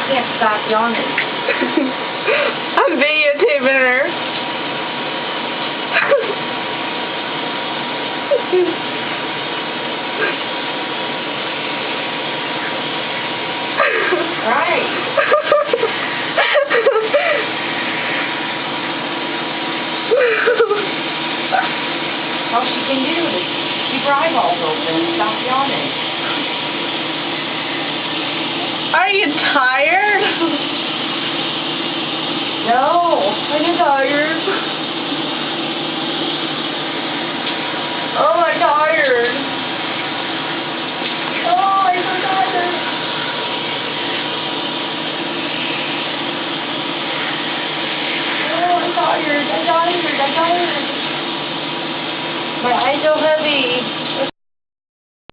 can't stop yawning. I'm videotaping her. Right. All she can do is keep her eyeballs open and stop yawning. Are you tired? No, I'm tired.